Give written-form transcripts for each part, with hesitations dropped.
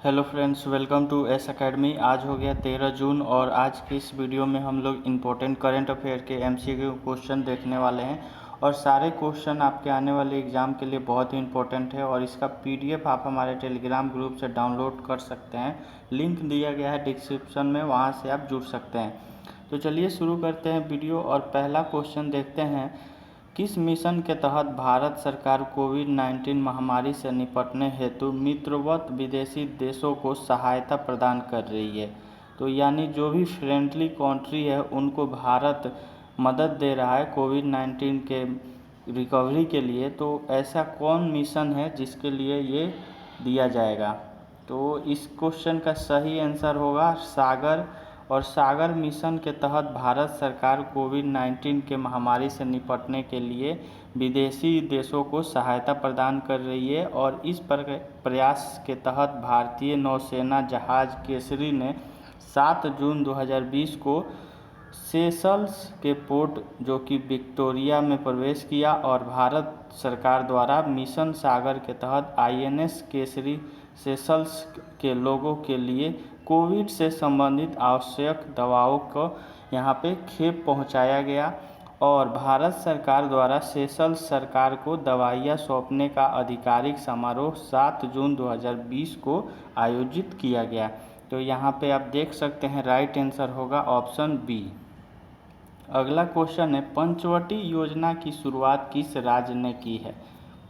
Hello friends, welcome to S Academy. आज हो गया 13 जून और आज की इस वीडियो में हम लोग इम्पोर्टेंट करंट अफेयर के एमसीक्यू क्वेश्चन देखने वाले हैं। और सारे क्वेश्चन आपके आने वाले एग्ज़ाम के लिए बहुत ही इम्पोर्टेंट है और इसका पीडीएफ आप हमारे टेलीग्राम ग्रुप से डाउनलोड कर सकते हैं। लिंक दिया गया है डिस्क्रिप्शन में, वहाँ से आप जुड़ सकते हैं। तो चलिए शुरू करते हैं वीडियो और पहला क्वेश्चन देखते हैं। किस मिशन के तहत भारत सरकार कोविड-19 महामारी से निपटने हेतु मित्रवत विदेशी देशों को सहायता प्रदान कर रही है? तो यानी जो भी फ्रेंडली कंट्री है उनको भारत मदद दे रहा है कोविड-19 के रिकवरी के लिए। तो ऐसा कौन मिशन है जिसके लिए ये दिया जाएगा? तो इस क्वेश्चन का सही आंसर होगा सागर। और सागर मिशन के तहत भारत सरकार कोविड-19 के महामारी से निपटने के लिए विदेशी देशों को सहायता प्रदान कर रही है। और इस प्रयास के तहत भारतीय नौसेना जहाज केसरी ने 7 जून 2020 को सेशल्स के पोर्ट जो कि विक्टोरिया में प्रवेश किया। और भारत सरकार द्वारा मिशन सागर के तहत आईएनएस केसरी सेशल्स के लोगों के लिए कोविड से संबंधित आवश्यक दवाओं को यहाँ पे खेप पहुँचाया गया। और भारत सरकार द्वारा सेशल्स सरकार को दवाइयाँ सौंपने का आधिकारिक समारोह 7 जून 2020 को आयोजित किया गया। तो यहाँ पे आप देख सकते हैं राइट आंसर होगा ऑप्शन बी। अगला क्वेश्चन है, पंचवटी योजना की शुरुआत किस राज्य ने की है?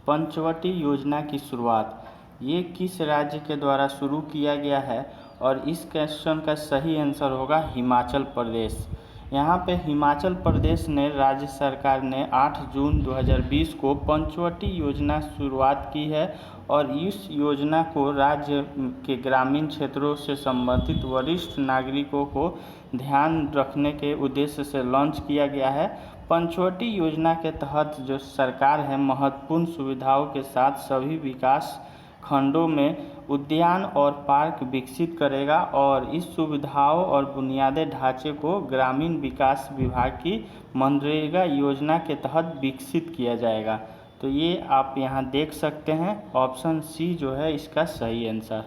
पंचवटी योजना की शुरुआत ये किस राज्य के द्वारा शुरू किया गया है? और इस क्वेश्चन का सही आंसर होगा हिमाचल प्रदेश। यहाँ पे हिमाचल प्रदेश ने राज्य सरकार ने 8 जून 2020 को पंचवटी योजना शुरुआत की है। और इस योजना को राज्य के ग्रामीण क्षेत्रों से संबंधित वरिष्ठ नागरिकों को ध्यान रखने के उद्देश्य से लॉन्च किया गया है। पंचवटी योजना के तहत जो सरकार है महत्वपूर्ण सुविधाओं के साथ सभी विकास खंडों में उद्यान और पार्क विकसित करेगा। और इस सुविधाओं और बुनियादी ढांचे को ग्रामीण विकास विभाग की मनरेगा योजना के तहत विकसित किया जाएगा। तो ये आप यहाँ देख सकते हैं ऑप्शन सी जो है इसका सही आंसर।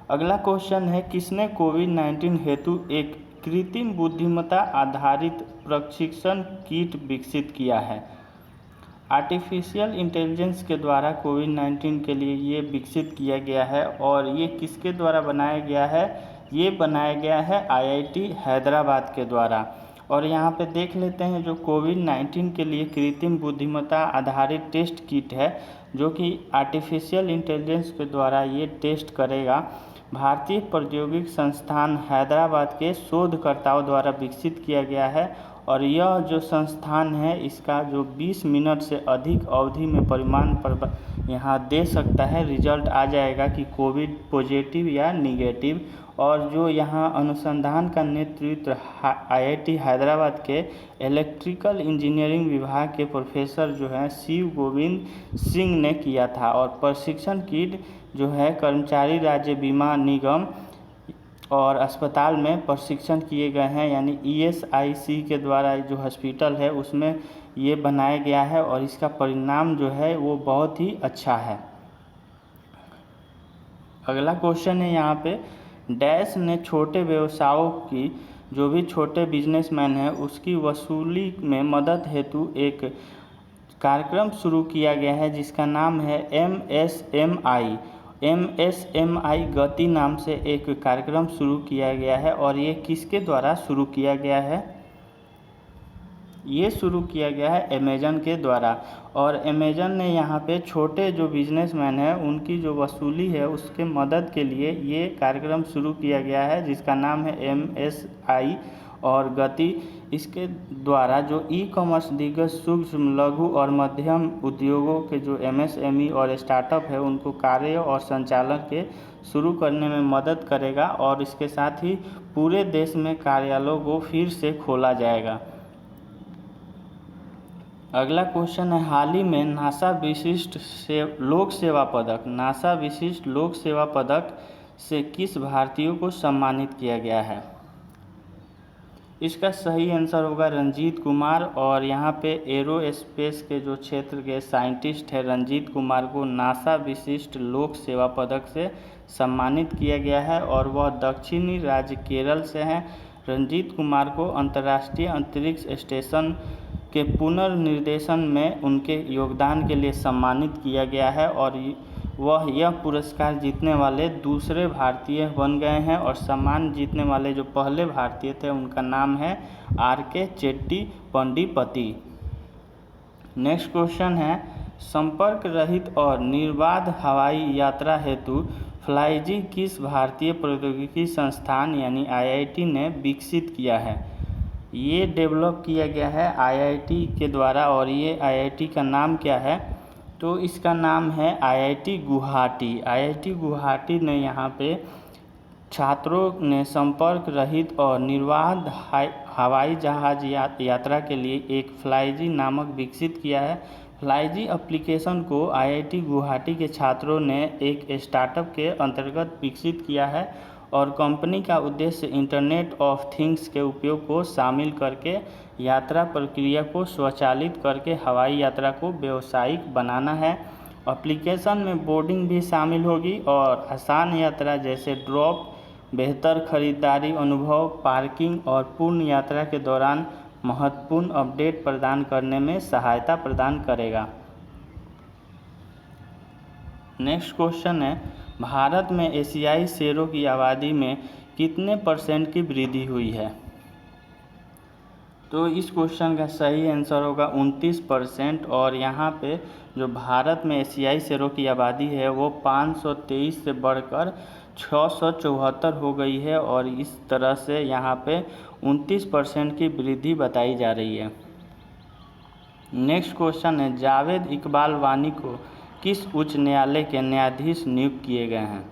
अगला क्वेश्चन है, किसने कोविड-19 हेतु एक कृत्रिम बुद्धिमत्ता आधारित प्रशिक्षण किट विकसित किया है? आर्टिफिशियल इंटेलिजेंस के द्वारा कोविड-19 के लिए ये विकसित किया गया है। और ये किसके द्वारा बनाया गया है? ये बनाया गया है आईआईटी हैदराबाद के द्वारा। और यहाँ पे देख लेते हैं जो कोविड-19 के लिए कृत्रिम बुद्धिमत्ता आधारित टेस्ट किट है जो कि आर्टिफिशियल इंटेलिजेंस के द्वारा ये टेस्ट करेगा। भारतीय प्रौद्योगिकी संस्थान हैदराबाद के शोधकर्ताओं द्वारा विकसित किया गया है। और यह जो संस्थान है इसका जो 20 मिनट से अधिक अवधि में परिमाण पर यहाँ दे सकता है, रिजल्ट आ जाएगा कि कोविड पॉजिटिव या निगेटिव। और जो यहाँ अनुसंधान का नेतृत्व आईआईटी हैदराबाद के इलेक्ट्रिकल इंजीनियरिंग विभाग के प्रोफेसर जो हैं शिव गोविंद सिंह ने किया था। और प्रशिक्षण किट जो है कर्मचारी राज्य बीमा निगम और अस्पताल में प्रशिक्षण किए गए हैं, यानी ईएसआईसी के द्वारा जो हॉस्पिटल है उसमें ये बनाया गया है। और इसका परिणाम जो है वो बहुत ही अच्छा है। अगला क्वेश्चन है यहाँ पे, डैश ने छोटे व्यवसायों की जो भी छोटे बिजनेसमैन है उसकी वसूली में मदद हेतु एक कार्यक्रम शुरू किया गया है जिसका नाम है एमएसएमई गति नाम से एक कार्यक्रम शुरू किया गया है। और ये किसके द्वारा शुरू किया गया है? ये शुरू किया गया है अमेज़न के द्वारा। और अमेज़न ने यहाँ पे छोटे जो बिजनेसमैन हैं उनकी जो वसूली है उसके मदद के लिए ये कार्यक्रम शुरू किया गया है जिसका नाम है एमएसआई और गति। इसके द्वारा जो ई कॉमर्स दिग्गज सूक्ष्म लघु और मध्यम उद्योगों के जो एमएसएमई और स्टार्टअप है उनको कार्य और संचालन के शुरू करने में मदद करेगा। और इसके साथ ही पूरे देश में कार्यालयों को फिर से खोला जाएगा। अगला क्वेश्चन है, हाल ही में नासा विशिष्ट लोक सेवा पदक से किस भारतीय को सम्मानित किया गया है? इसका सही आंसर होगा रंजीत कुमार। और यहाँ पे एरोस्पेस के जो क्षेत्र के साइंटिस्ट है रंजीत कुमार को नासा विशिष्ट लोक सेवा पदक से सम्मानित किया गया है और वह दक्षिणी राज्य केरल से हैं। रंजीत कुमार को अंतर्राष्ट्रीय अंतरिक्ष स्टेशन के पुनर्निर्देशन में उनके योगदान के लिए सम्मानित किया गया है और वह यह पुरस्कार जीतने वाले दूसरे भारतीय बन गए हैं। और सम्मान जीतने वाले जो पहले भारतीय थे उनका नाम है RK चेट्टी पंडिपति। नेक्स्ट क्वेश्चन है, संपर्क रहित और निर्बाध हवाई यात्रा हेतु फ्लाईजी किस भारतीय प्रौद्योगिकी संस्थान यानी IIT ने विकसित किया है? ये डेवलप किया गया है IIT के द्वारा और ये IIT का नाम क्या है? तो इसका नाम है IIT गुवाहाटी। IIT गुवाहाटी ने यहाँ पे छात्रों ने संपर्क रहित और निर्बाध हवाई जहाज यात्रा के लिए एक फ्लाईजी नामक विकसित किया है। फ्लाईजी एप्लीकेशन को IIT गुवाहाटी के छात्रों ने एक स्टार्टअप के अंतर्गत विकसित किया है और कंपनी का उद्देश्य इंटरनेट ऑफ थिंग्स के उपयोग को शामिल करके यात्रा प्रक्रिया को स्वचालित करके हवाई यात्रा को व्यावसायिक बनाना है। एप्लीकेशन में बोर्डिंग भी शामिल होगी और आसान यात्रा जैसे ड्रॉप, बेहतर खरीदारी अनुभव, पार्किंग और पूर्ण यात्रा के दौरान महत्वपूर्ण अपडेट प्रदान करने में सहायता प्रदान करेगा। नेक्स्ट क्वेश्चन है, भारत में एशियाई शेरों की आबादी में कितने % की वृद्धि हुई है? तो इस क्वेश्चन का सही आंसर होगा 29%। और यहाँ पे जो भारत में एशियाई शेरों की आबादी है वो 523 से बढ़कर 674 हो गई है और इस तरह से यहाँ पे 29% की वृद्धि बताई जा रही है। नेक्स्ट क्वेश्चन है, जावेद इकबाल वानी को किस उच्च न्यायालय के न्यायाधीश नियुक्त किए गए हैं?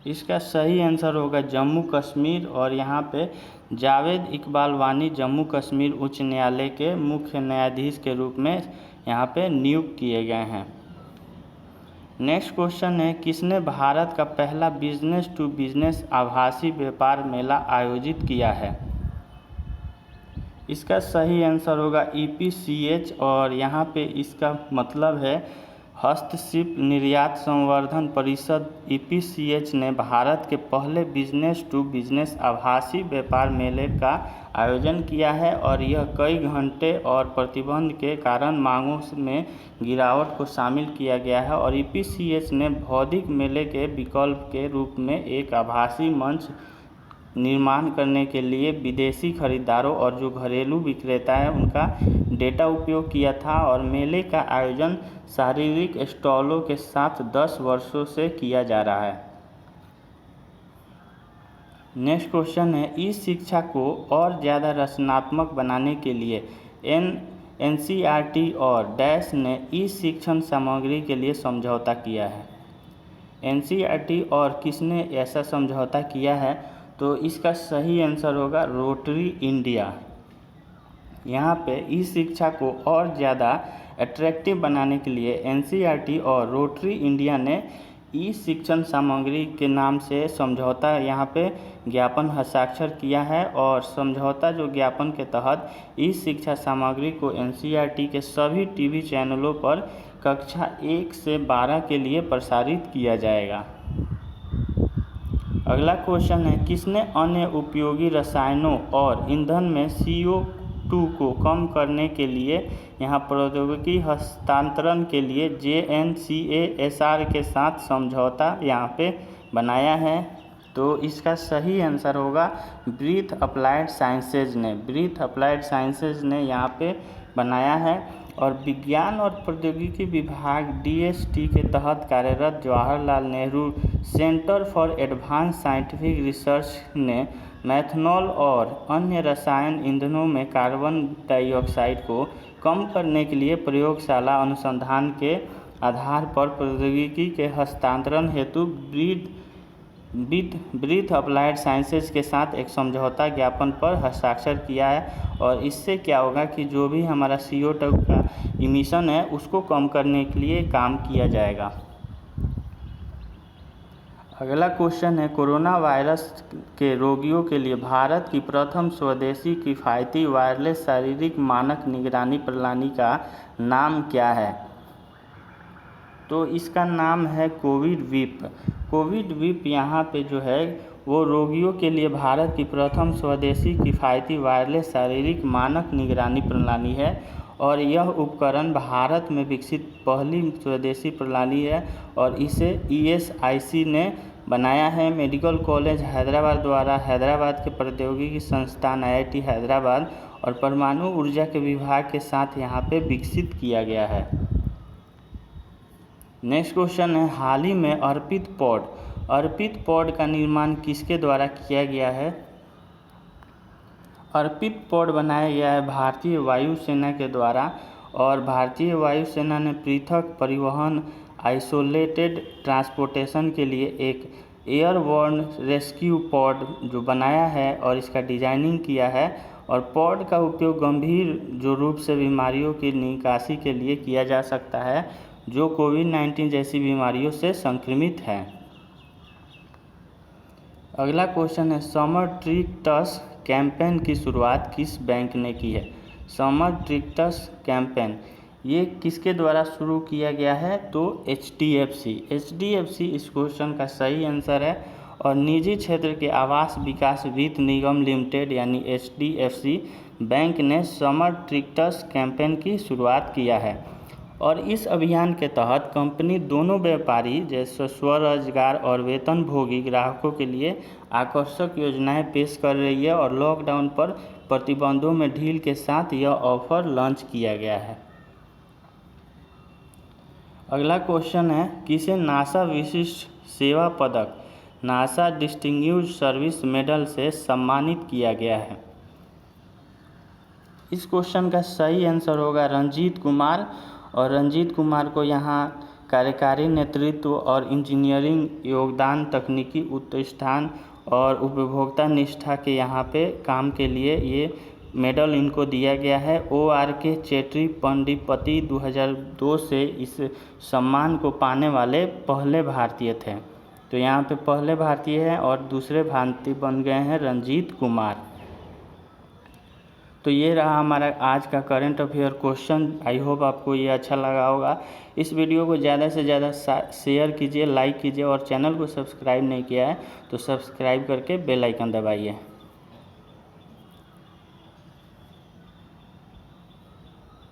इसका सही आंसर होगा जम्मू कश्मीर। और यहाँ पे जावेद इकबाल वानी जम्मू कश्मीर उच्च न्यायालय के मुख्य न्यायाधीश के रूप में यहाँ पे नियुक्त किए गए हैं। नेक्स्ट क्वेश्चन है, किसने भारत का पहला बिजनेस टू बिजनेस आभासी व्यापार मेला आयोजित किया है? इसका सही आंसर होगा EPCH। और यहाँ पे इसका मतलब है हस्तशिल्प निर्यात संवर्धन परिषद। EPCH ने भारत के पहले बिजनेस टू बिजनेस आभासी व्यापार मेले का आयोजन किया है और यह कई घंटे और प्रतिबंध के कारण मांगों में गिरावट को शामिल किया गया है। और EPCH ने भौतिक मेले के विकल्प के रूप में एक आभासी मंच निर्माण करने के लिए विदेशी खरीदारों और जो घरेलू विक्रेता हैं उनका डेटा उपयोग किया था। और मेले का आयोजन शारीरिक स्टॉलों के साथ 10 वर्षों से किया जा रहा है। नेक्स्ट क्वेश्चन है, ई शिक्षा को और ज़्यादा रचनात्मक बनाने के लिए NCERT और डैश ने ई शिक्षण सामग्री के लिए समझौता किया है। NCERT और किसने ऐसा समझौता किया है? तो इसका सही आंसर होगा रोटरी इंडिया। यहाँ पे ई शिक्षा को और ज़्यादा अट्रैक्टिव बनाने के लिए NCERT और रोटरी इंडिया ने ई शिक्षण सामग्री के नाम से समझौता यहाँ पे ज्ञापन हस्ताक्षर किया है। और समझौता जो ज्ञापन के तहत ई शिक्षा सामग्री को NCERT के सभी TV चैनलों पर कक्षा 1 से 12 के लिए प्रसारित किया जाएगा। अगला क्वेश्चन है, किसने अन्य उपयोगी रसायनों और ईंधन में CO2 को कम करने के लिए यहाँ प्रौद्योगिकी हस्तांतरण के लिए JNCASR के साथ समझौता यहाँ पे बनाया है? तो इसका सही आंसर होगा ब्रीथ अप्लाइड साइंसेज ने यहाँ पे बनाया है। और विज्ञान और प्रौद्योगिकी विभाग DST के तहत कार्यरत Jawaharlal Nehru centre for advance scientific research ने मेथनॉल और अन्य रसायन ईंधनों में कार्बन डाइऑक्साइड को कम करने के लिए प्रयोगशाला अनुसंधान के आधार पर प्रौद्योगिकी के हस्तांतरण हेतु ब्रीथ अप्लाइड साइंसेज के साथ एक समझौता ज्ञापन पर हस्ताक्षर किया है। और इससे क्या होगा कि जो भी हमारा CO2 का इमिशन है उसको कम करने के लिए काम किया जाएगा। अगला क्वेश्चन है, कोरोना वायरस के रोगियों के लिए भारत की प्रथम स्वदेशी किफ़ायती वायरलेस शारीरिक मानक निगरानी प्रणाली का नाम क्या है? तो इसका नाम है कोविड-वीप। कोविड-वीप यहाँ पे जो है वो रोगियों के लिए भारत की प्रथम स्वदेशी किफ़ायती वायरलेस शारीरिक मानक निगरानी प्रणाली है और यह उपकरण भारत में विकसित पहली स्वदेशी प्रणाली है और इसे ESIC ने बनाया है। मेडिकल कॉलेज हैदराबाद द्वारा हैदराबाद के प्रौद्योगिकी संस्थान IIT हैदराबाद और परमाणु ऊर्जा के विभाग के साथ यहाँ पे विकसित किया गया है। नेक्स्ट क्वेश्चन है, हाल ही में अर्पित पॉड का निर्माण किसके द्वारा किया गया है? अर्पित पॉड बनाया गया है भारतीय वायुसेना के द्वारा और भारतीय वायुसेना ने पृथक परिवहन आइसोलेटेड ट्रांसपोर्टेशन के लिए एक एयरबोर्न रेस्क्यू पॉड जो बनाया है और इसका डिजाइनिंग किया है और पॉड का उपयोग गंभीर जो रूप से बीमारियों की निकासी के लिए किया जा सकता है जो कोविड-19 जैसी बीमारियों से संक्रमित हैं। अगला क्वेश्चन है, समर ट्रिकटस कैंपेन की शुरुआत किस बैंक ने की है? समर ट्रिकटस कैंपेन ये किसके द्वारा शुरू किया गया है? तो HDFC इस क्वेश्चन का सही आंसर है और निजी क्षेत्र के आवास विकास वित्त निगम लिमिटेड यानी HDFC बैंक ने समर ट्रिकटस कैंपेन की शुरुआत किया है और इस अभियान के तहत कंपनी दोनों व्यापारी जैसे स्वरोजगार और वेतनभोगी ग्राहकों के लिए आकर्षक योजनाएं पेश कर रही है और लॉकडाउन पर प्रतिबंधों में ढील के साथ यह ऑफर लॉन्च किया गया है। अगला क्वेश्चन है, किसे नासा विशिष्ट सेवा पदक नासा डिस्टिंग्विश्ड सर्विस मेडल से सम्मानित किया गया है? इस क्वेश्चन का सही आंसर होगा रंजीत कुमार और रंजीत कुमार को यहाँ कार्यकारी नेतृत्व और इंजीनियरिंग योगदान तकनीकी उत्कृष्टान और उपभोक्ता निष्ठा के यहाँ पे काम के लिए ये मेडल इनको दिया गया है। ORK चेट्री पंडिपति 2002 से इस सम्मान को पाने वाले पहले भारतीय थे। तो यहाँ पे पहले भारतीय हैं और दूसरे भारतीय बन गए हैं रंजीत कुमार। तो ये रहा हमारा आज का current affair question. I hope आपको ये अच्छा लगा होगा। इस वीडियो को ज़्यादा से ज़्यादा शेयर कीजिए, लाइक कीजिए और चैनल को सब्सक्राइब नहीं किया है तो सब्सक्राइब करके बेल आइकन दबाइए।